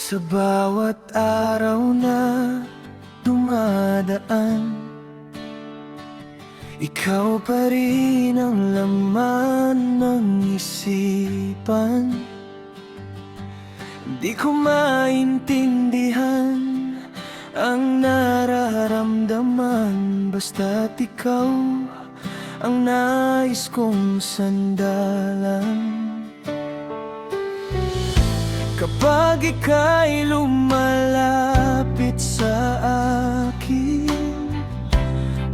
Sa bawat araw na dumadaan, ikaw pa rin ang laman ng isipan. Di ko maintindihan ang nararamdaman, basta't ikaw ang nais kong sandalan. Kapag ika'y lumalapit sa akin,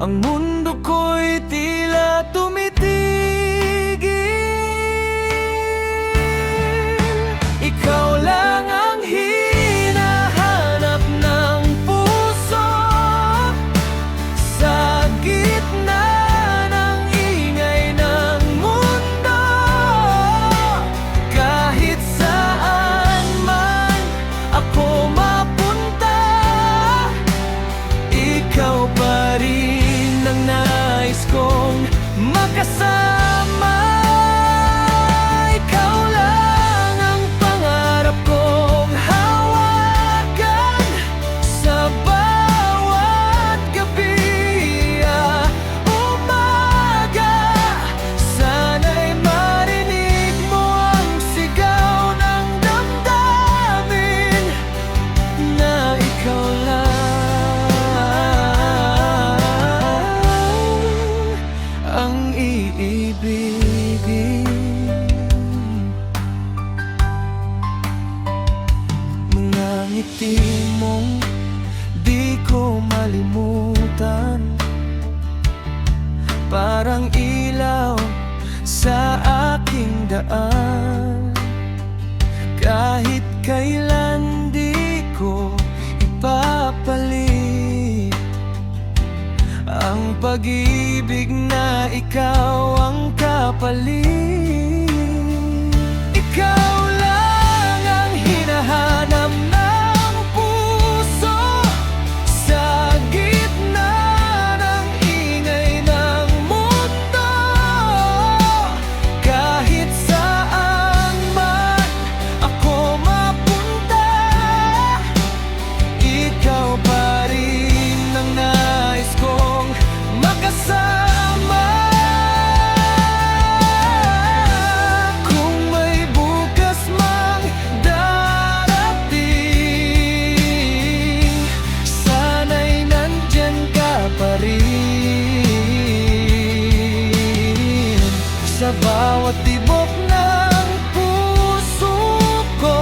ang mundo ko'y tila tumitigil. Ikaw lang ang hinahanap ng puso sa gitna ng ingay ng mundo. Kahit saan man ako mapunta, ikaw pa rin ang nais kong makasama. Ikaw lang ang pangarap kong hawakan sa bawat gabi, umaga. Sana'y marinig mo ang sigaw ng damdamin na ikaw lang ang iibigin. Mga ngiti mong di ko malimutan, parang ilaw sa aking daan. Kahit kailan di ko ipapalit ang pag-ibig na ikaw ang kapalit. Ikaw lang ang hinahanap ng puso sa gitna ng ingay ng mundo. Kahit saan man ako mapunta, ikaw pa rin ang nais kong makasama. Kung may bukas mang darating, sana'y nandyan ka pa rin. Sa bawat tibok ng puso ko,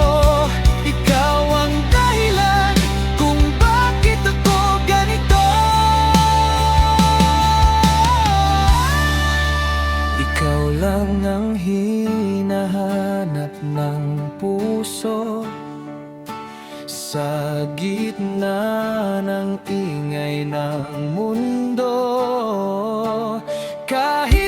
ikaw ang dahilan kung bakit ako ganito. Ikaw lang ang hinahanap ng puso sa gitna ng ingay ng mundo. Kahit